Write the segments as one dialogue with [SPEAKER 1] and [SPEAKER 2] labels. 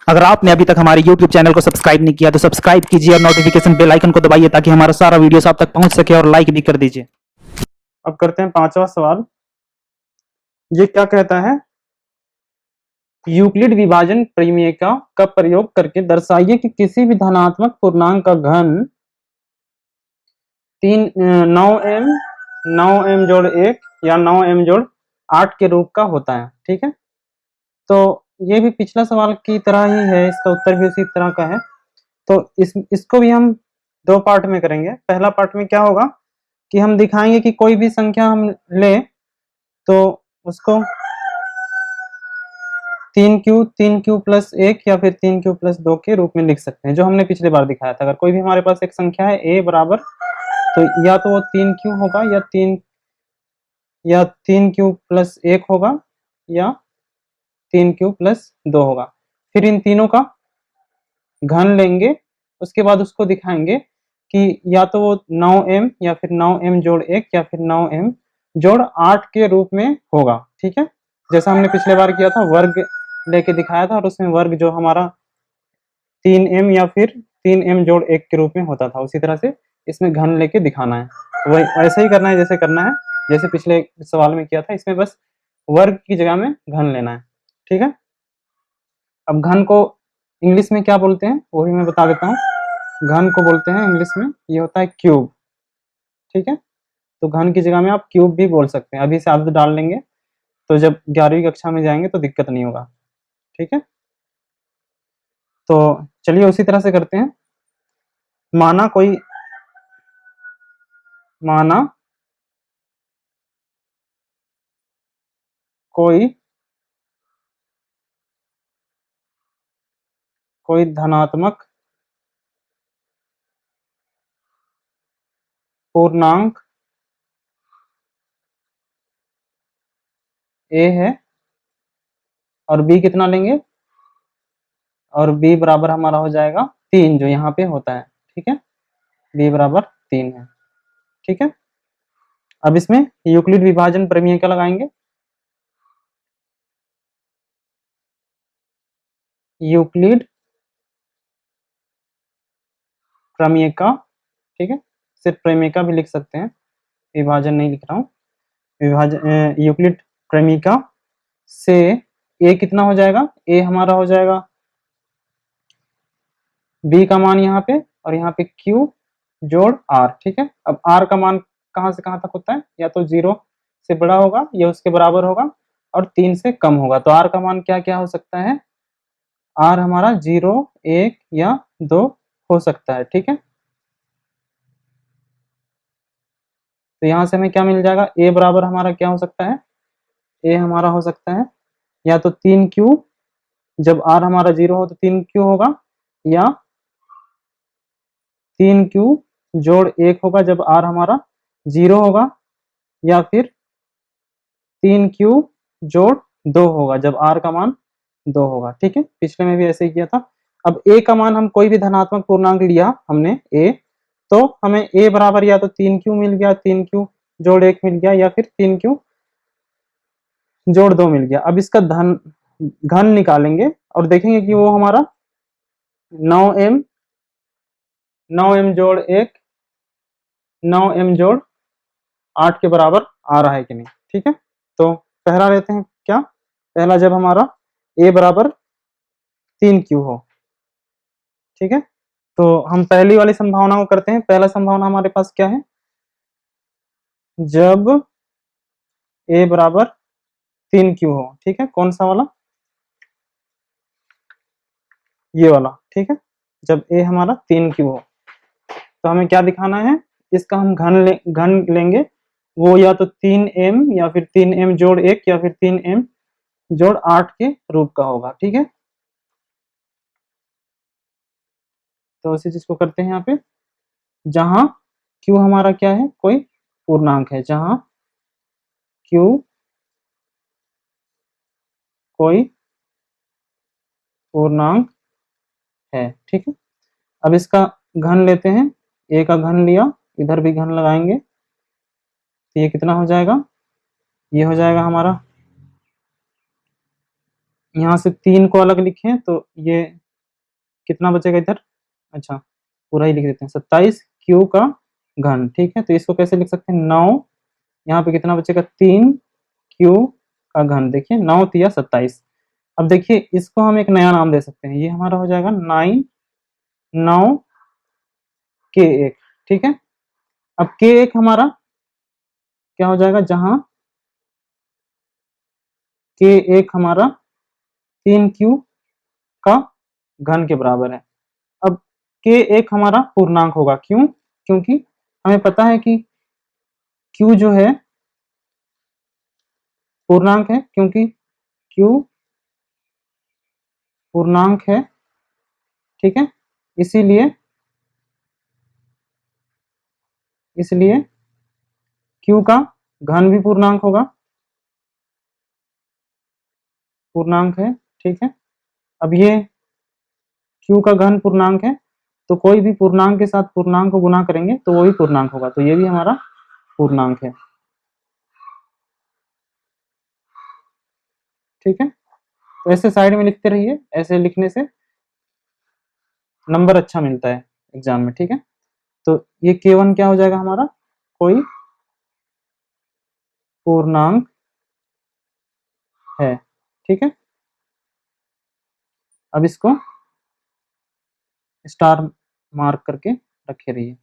[SPEAKER 1] अगर आपने अभी तक हमारे YouTube चैनल को सब्सक्राइब नहीं किया तो सब्सक्राइब कीजिए और नोटिफिकेशन बेल आइकन को दबाइए ताकि हमारा सारा वीडियो आप तक पहुंच सके और लाइक भी कर दीजिए।
[SPEAKER 2] अब करते हैं पांचवा सवाल। ये क्या कहता है? यूक्लिड विभाजन प्रमेय का प्रयोग करके दर्शाइए कि किसी भी धनात्मक पूर्णांक का घन 9m 9m जोड़ 1 या 9m जोड़ 8 के रूप का होता है। ठीक है, तो ये भी पिछला सवाल की तरह ही है, इसका उत्तर भी उसी तरह का है। तो इसको भी हम दो पार्ट में करेंगे। पहला पार्ट में क्या होगा कि हम दिखाएंगे कि कोई भी संख्या हम ले तो उसको 3q प्लस 1 या फिर 3q प्लस 2 के रूप में लिख सकते हैं, जो हमने पिछले बार दिखाया था। अगर कोई भी हमारे पास एक संख्या है a बराबर, तो या तो वो 3q होगा या 3q प्लस 1 होगा या 3q प्लस 2 होगा। फिर इन तीनों का घन लेंगे, उसके बाद उसको दिखाएंगे कि या तो वो 9m या फिर 9m जोड़ 1 या फिर 9m जोड़ 8 के रूप में होगा। ठीक है, जैसा हमने पिछले बार किया था, वर्ग लेके दिखाया था और उसमें वर्ग जो हमारा 3m या फिर 3m जोड़ 1 के रूप में होता था, उसी तरह से इसमें घन लेके दिखाना है। वही ऐसे ही करना है जैसे करना है, जैसे पिछले सवाल में किया था। इसमें बस वर्ग की जगह में घन लेना है। ठीक है, अब घन को इंग्लिश में क्या बोलते हैं वो भी मैं बता देता हूँ। घन को बोलते हैं इंग्लिश में, ये होता है क्यूब। ठीक है, तो घन की जगह में आप क्यूब भी बोल सकते हैं। अभी से आदत डाल लेंगे तो जब 11वीं कक्षा में जाएंगे तो दिक्कत नहीं होगा। ठीक है, तो चलिए उसी तरह से करते हैं। माना कोई धनात्मक पूर्णांक a है और b कितना लेंगे, और b बराबर हमारा हो जाएगा 3, जो यहाँ पे होता है। ठीक है, b बराबर 3 है। ठीक है, अब इसमें यूक्लिड विभाजन प्रमेय क्या लगाएंगे? यूक्लिड प्रमेय का। ठीक है, सिर्फ प्रमेय का भी लिख सकते हैं, विभाजन नहीं लिख रहा हूँ। विभाजन यूक्लिड प्रमेय का से a कितना हो जाएगा? a हमारा हो जाएगा b का मान यहाँ पे, और यहाँ पे q जोड़ r। ठीक है, अब r का मान कहाँ से कहाँ तक होता है? या तो 0 से बड़ा होगा या उसके बराबर होगा और 3 से कम होगा। तो r का मान क्या क्या हो सकता है? r हमारा 0, 1 या 2 हो सकता है। ठीक है, तो यहाँ से हमें क्या मिल जाएगा? a बराबर हमारा क्या हो सकता है? a हमारा हो सकता है या तो 3q, जब r हमारा 0 हो तो 3q होगा, या 3q जोड़ 1 होगा जब r हमारा 0 होगा, या फिर 3q जोड़ 2 होगा जब r का मान 2 होगा। ठीक है, पिछले में भी ऐसे ही किया था। अब a का मान हम कोई भी धनात्मक पूर्णांक लिया हमने a, तो हमें a बराबर या तो 3q मिल गया, 3q जोड़ 1 मिल गया, या फिर 3q जोड़ 2 मिल गया। अब इसका घन निकालेंगे और देखेंगे कि वो हमारा 9m 9m जोड़ 1 9m जोड़ 8 के बराबर आ रहा है कि नहीं। ठीक है, तो पहला लेते हैं क्या? पहला जब हमारा a बराबर 3q हो। ठीक है, तो हम पहली वाली संभावना को करते हैं। पहला संभावना हमारे पास क्या है? जब a बराबर 3q हो। ठीक है, कौन सा वाला? ये वाला। ठीक है, जब a हमारा 3q हो तो हमें क्या दिखाना है? इसका हम घन लेंगे, वो या तो 3m या फिर 3m जोड़ 1 या फिर 3m जोड़ 8 के रूप का होगा। ठीक है, तो उसी चीज को करते हैं यहाँ पे। जहां q हमारा क्या है? कोई पूर्णांक है। जहां q कोई पूर्णांक है। ठीक है, अब इसका घन लेते हैं। a का घन लिया, इधर भी घन लगाएंगे, तो ये कितना हो जाएगा? ये हो जाएगा हमारा यहाँ से 3 को अलग लिखें तो ये कितना बचेगा इधर, अच्छा पूरा ही लिख देते हैं, 27 क्यू का घन, ठीक है। तो इसको कैसे लिख सकते हैं, 9, यहाँ पे कितना बचेगा 3 क्यू का घन, देखिए 9 तिया 27। अब देखिए इसको हम एक नया नाम दे सकते हैं, ये हमारा हो जाएगा 9 के 1, ठीक है। अब के 1 हमारा क्या हो जाएगा, जहां के 1 हमारा 3 क्यू का घन के बराबर है। अब के 1 हमारा पूर्णांक होगा, क्यों, क्योंकि हमें पता है कि क्यू जो है पूर्णांक है, क्योंकि क्यू पूर्णांक है, ठीक है। इसीलिए इसलिए क्यू का घन भी पूर्णांक होगा, पूर्णांक है, ठीक है। अब ये क्यू का घन पूर्णांक है, तो कोई भी पूर्णांक के साथ पूर्णांक को गुना करेंगे तो वो भी पूर्णांक होगा, तो ये भी हमारा पूर्णांक है, ठीक है। तो ऐसे साइड में लिखते रहिए, ऐसे लिखने से नंबर अच्छा मिलता है एग्जाम में, ठीक है। तो ये K1 क्या हो जाएगा हमारा, कोई पूर्णांक है, ठीक है। अब इसको स्टार मार्क करके रखे रहिए,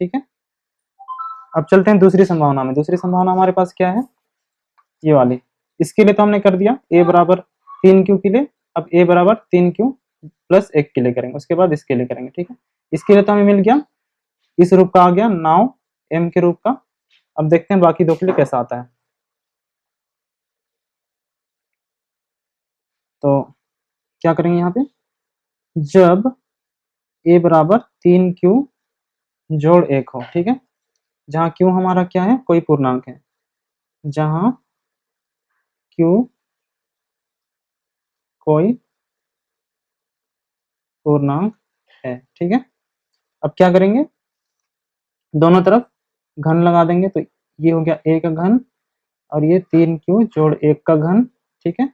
[SPEAKER 2] ठीक है। अब चलते हैं दूसरी संभावना में। दूसरी संभावना हमारे पास क्या है, ये वाली। इसके लिए तो हमने कर दिया a बराबर 3 क्यू के लिए, अब a बराबर 3 क्यू प्लस 1 के लिए करेंगे, उसके बाद इसके लिए करेंगे, ठीक है। इसके लिए तो हमें मिल गया, इस रूप का आ गया 9 m के रूप का। अब देखते हैं बाकी दो के लिए कैसा आता है। तो क्या करेंगे यहाँ पे, जब a बराबर 3 क्यू जोड़ 1 हो, ठीक है, जहाँ क्यू हमारा क्या है, कोई पूर्णांक है, जहाँ क्यू कोई पूर्णांक है, ठीक है। अब क्या करेंगे, दोनों तरफ घन लगा देंगे, तो ये हो गया a का घन और ये 3 क्यू जोड़ 1 का घन, ठीक है।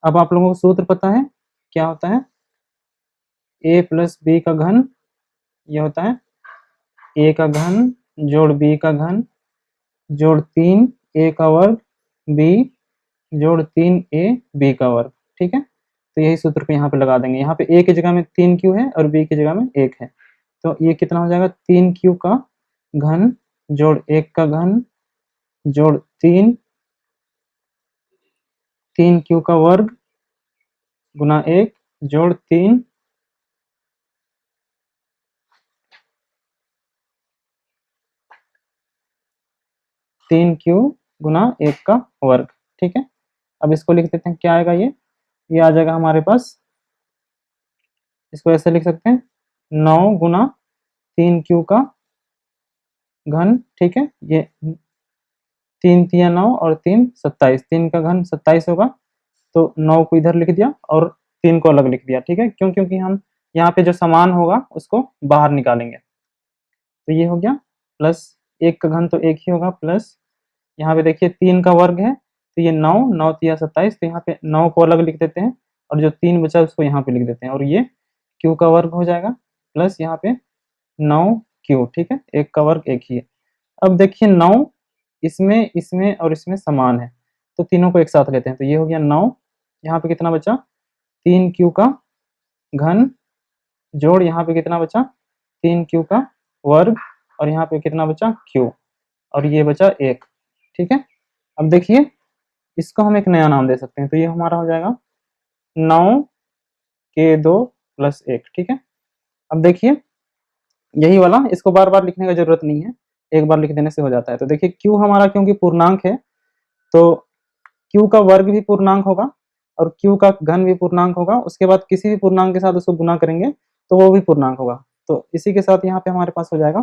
[SPEAKER 2] अब आप लोगों को सूत्र पता है क्या होता है, a प्लस बी का घन, ये होता है a का घन जोड़ b का घन जोड़ 3 a का वर्ग b जोड़ 3 a b का वर्ग, ठीक है। तो यही सूत्र पे यहाँ पे लगा देंगे, यहाँ पे a की जगह में 3 क्यू है और b की जगह में 1 है, तो ये कितना हो जाएगा, 3 क्यू का घन जोड़ 1 का घन जोड़ 3 क्यू का वर्ग गुना 1 जोड़ 3 क्यू गुना 1 का वर्ग, ठीक है। अब इसको लिख देते हैं, क्या आएगा, ये आ जाएगा हमारे पास, इसको ऐसे लिख सकते हैं 9 गुना 3 क्यू का घन, ठीक है। ये 3 तिया 9 और 3 27, 3 का घन 27 होगा, तो 9 को इधर लिख दिया और 3 को अलग लिख दिया, ठीक है। क्यों, क्योंकि हम यहाँ पे जो समान होगा उसको बाहर निकालेंगे, तो ये हो गया प्लस 1 का घन तो 1 ही होगा, प्लस यहाँ पे देखिए 3 का वर्ग है, तो ये 9 तिया 27, तो यहाँ पे 9 को अलग लिख देते हैं और जो 3 बचा उसको यहाँ पे लिख देते हैं, और ये क्यू का वर्ग हो जाएगा प्लस यहाँ पे 9 क्यू, ठीक है, 1 का वर्ग 1 ही है। अब देखिए 9 इसमें इसमें और इसमें समान है, तो तीनों को एक साथ लेते हैं, तो ये हो गया 9, यहाँ पे कितना बचा 3 क्यू का घन जोड़ यहाँ पे कितना बचा 3 क्यू का वर्ग और यहाँ पे कितना बचा क्यू और ये बचा 1, ठीक है। अब देखिए इसको हम एक नया नाम दे सकते हैं, तो ये हमारा हो जाएगा 9 के 2 प्लस 1, ठीक है। अब देखिए यही वाला, इसको बार बार लिखने का जरूरत नहीं है, एक बार लिख देने से हो जाता है। तो देखिए क्यू हमारा क्योंकि पूर्णांक है, तो क्यू का वर्ग भी पूर्णांक होगा और क्यू का घन भी पूर्णांक होगा, उसके बाद किसी भी पूर्णांक के साथ उसको गुना करेंगे तो वो भी पूर्णांक होगा। तो इसी के साथ यहाँ पे हमारे पास हो जाएगा,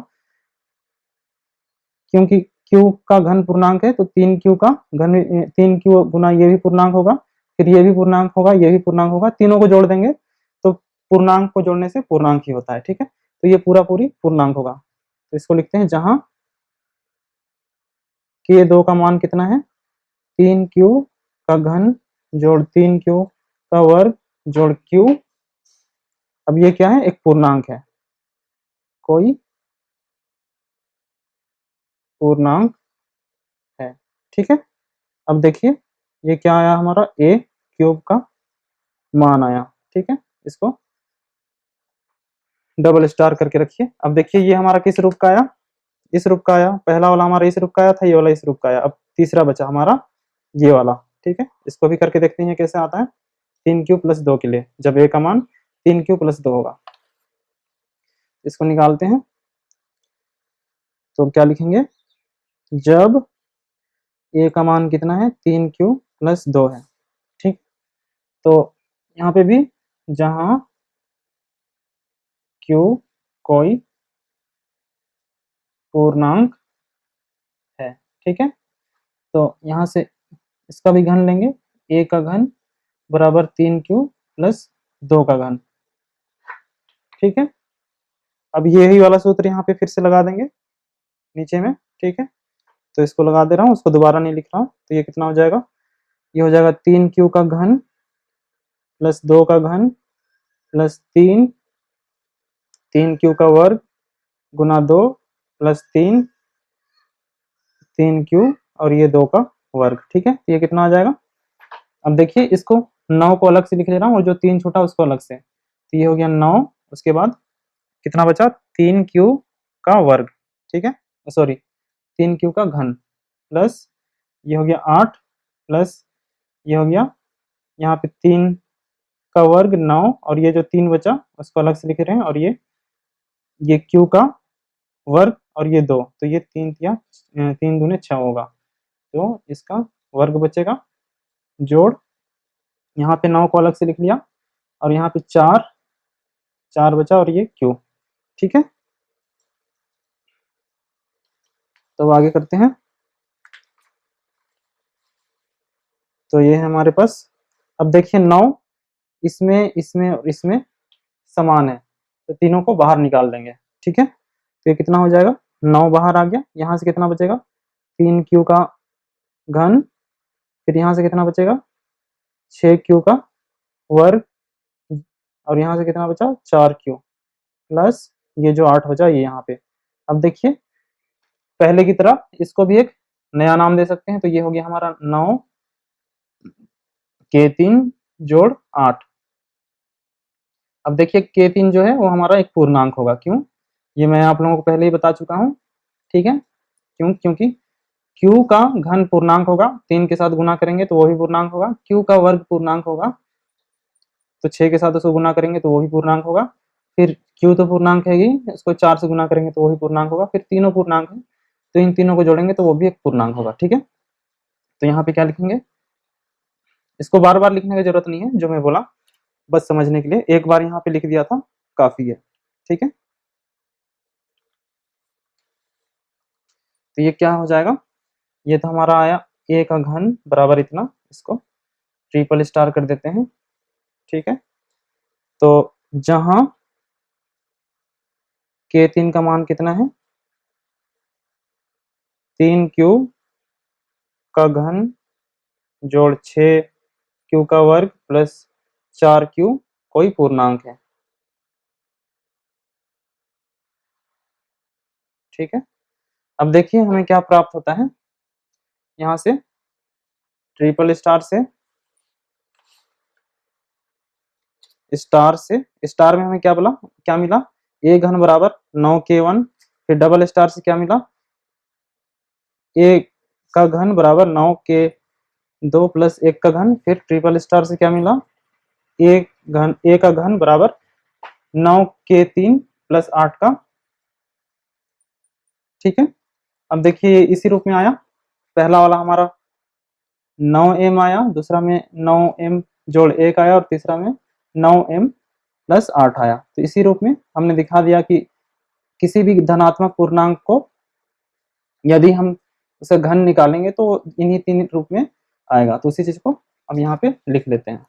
[SPEAKER 2] क्योंकि क्यू का घन पूर्णांक है तो 3 क्यू का घन 3 क्यू गुना ये भी पूर्णांक होगा, फिर ये भी पूर्णांक होगा, ये भी पूर्णांक होगा, तीनों को जोड़ देंगे तो पूर्णांक को जोड़ने से पूर्णांक ही होता है, ठीक है। तो ये पूरा पूरी पूर्णांक होगा, तो इसको लिखते हैं जहां के 2 का मान कितना है 3 क्यू का घन जोड़ 3 क्यू का वर्ग जोड़ क्यू। अब ये क्या है, एक पूर्णांक है, कोई पूर्णांक है, ठीक है। अब देखिए ये क्या आया, हमारा ए क्यूब का मान आया, ठीक है। इसको डबल स्टार करके रखिए। अब देखिए ये हमारा किस रूप का आया, इस रूप का आया। पहला वाला हमारा इस रूप का आया था, ये वाला इस रूप का आया। अब तीसरा बचा हमारा ये वाला, ठीक है। इसको भी करके देखते हैं कैसे आता है। 3q+2 के लिए जब ए का मान 3q+2 होगा, इसको निकालते हैं। तो क्या लिखेंगे, जब ए का मान कितना है, 3q+2 है, ठीक। तो यहाँ पे भी जहां q कोई पूर्णांक है, ठीक है, तो यहाँ से इसका भी घन लेंगे, ए का घन बराबर 3q+2 का घन, ठीक है। अब यही वाला सूत्र यहाँ पे फिर से लगा देंगे नीचे में, ठीक है। तो इसको लगा दे रहा हूँ, उसको दोबारा नहीं लिख रहा हूँ। तो ये कितना हो जाएगा, ये हो जाएगा 3q का घन प्लस 2 का घन प्लस 3q का वर्ग गुना 2 प्लस 3q और ये 2 का वर्ग, ठीक है। ये कितना आ जाएगा, अब देखिए इसको 9 को अलग से लिख ले रहा हूँ और जो 3 छूटा उसको अलग से। तो ये हो गया 9, उसके बाद कितना बचा, 3q का वर्ग, ठीक है, सॉरी 3q का घन प्लस ये हो गया 8 प्लस ये हो गया यहाँ पे 3 का वर्ग 9 और ये जो 3 बचा उसको अलग से लिख रहे हैं, और ये q का वर्ग और ये 2, तो ये 3 दूने 6 होगा, तो इसका वर्ग बचेगा। जोड़ यहाँ पे 9 को अलग से लिख लिया और यहाँ पे 4 बचा और ये q, ठीक है। तो आगे करते हैं। तो ये है हमारे पास। अब देखिए 9 इसमें इसमें और इसमें समान है, तो तीनों को बाहर निकाल देंगे, ठीक है। तो ये कितना हो जाएगा, 9 बाहर आ गया, यहाँ से कितना बचेगा, 3q का घन, फिर यहाँ से कितना बचेगा, 6q का वर्ग, और यहाँ से कितना बचा, 4q प्लस ये जो 8 बचा ये यहाँ पे। अब देखिए पहले की तरह इसको भी एक नया नाम दे सकते हैं। तो ये हो गया हमारा 9k3 जोड़ 8। अब देखिए k3 जो है वो हमारा एक पूर्णांक होगा, क्यों, ये मैं आप लोगों को पहले ही बता चुका हूँ, ठीक है। क्यों, क्योंकि q का घन पूर्णांक होगा, 3 के साथ गुना करेंगे तो वो भी पूर्णांक होगा, q का वर्ग पूर्णांक होगा, तो 6 के साथ उसको गुना करेंगे तो वो भी पूर्णांक होगा, फिर q तो पूर्णांक है ही, इसको 4 से गुना करेंगे तो वो भी पूर्णांक होगा, फिर तीनों पूर्णांक है तो इन तीनों को जोड़ेंगे तो वो भी एक पूर्णांक होगा, ठीक है। तो यहाँ पे क्या लिखेंगे, इसको बार बार लिखने की जरूरत नहीं है, जो मैं बोला बस समझने के लिए एक बार यहाँ पे लिख दिया था काफी है, ठीक है। तो ये क्या हो जाएगा, ये तो हमारा आया a का घन बराबर इतना, इसको ट्रिपल स्टार कर देते हैं, ठीक है। तो जहां k3 का मान कितना है, 3q का घन जोड़ 6q का वर्ग प्लस 4q कोई पूर्णांक है, ठीक है। अब देखिए हमें क्या प्राप्त होता है, यहाँ से ट्रिपल स्टार में हमें क्या मिला, a घन बराबर 9k1, फिर डबल स्टार से क्या मिला, a का घन बराबर 9k2 प्लस 1 का घन, फिर ट्रिपल स्टार से क्या मिला, a का घन बराबर 9k3 प्लस 8 का, ठीक है। अब देखिए इसी रूप में आया, पहला वाला हमारा 9m आया, दूसरा में 9m जोड़ 1 आया और तीसरा में 9m प्लस 8 आया। तो इसी रूप में हमने दिखा दिया कि किसी भी धनात्मक पूर्णांक को यदि हम उसे घन निकालेंगे तो इन्हीं 3 रूप में आएगा। तो उसी चीज को अब यहाँ पे लिख लेते हैं।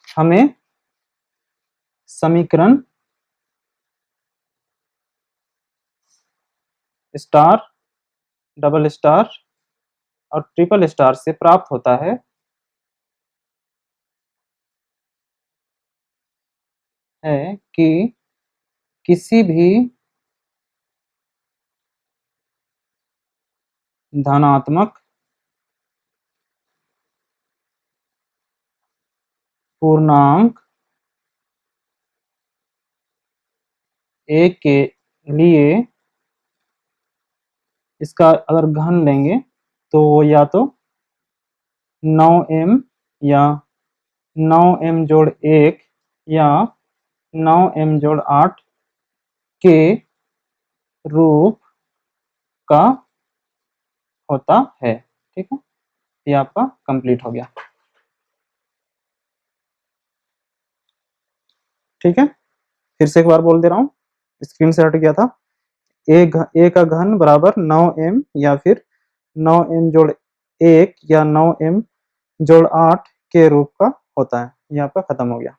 [SPEAKER 2] हमें समीकरण स्टार, डबल स्टार और ट्रिपल स्टार से प्राप्त होता है है कि किसी भी धनात्मक पूर्णांक a के लिए इसका अगर घन लेंगे तो वो या तो 9m या 9m जोड़ 1 या 9m जोड़ 8 के रूप का होता है। ठीक है, ये आपका कंप्लीट हो गया। ठीक है, फिर से एक बार बोल दे रहा हूँ, स्क्रीन से हट गया था। ए का घन बराबर 9m या फिर 9m जोड़ 1 या 9m जोड़ 8 के रूप का होता है। ये आपका खत्म हो गया।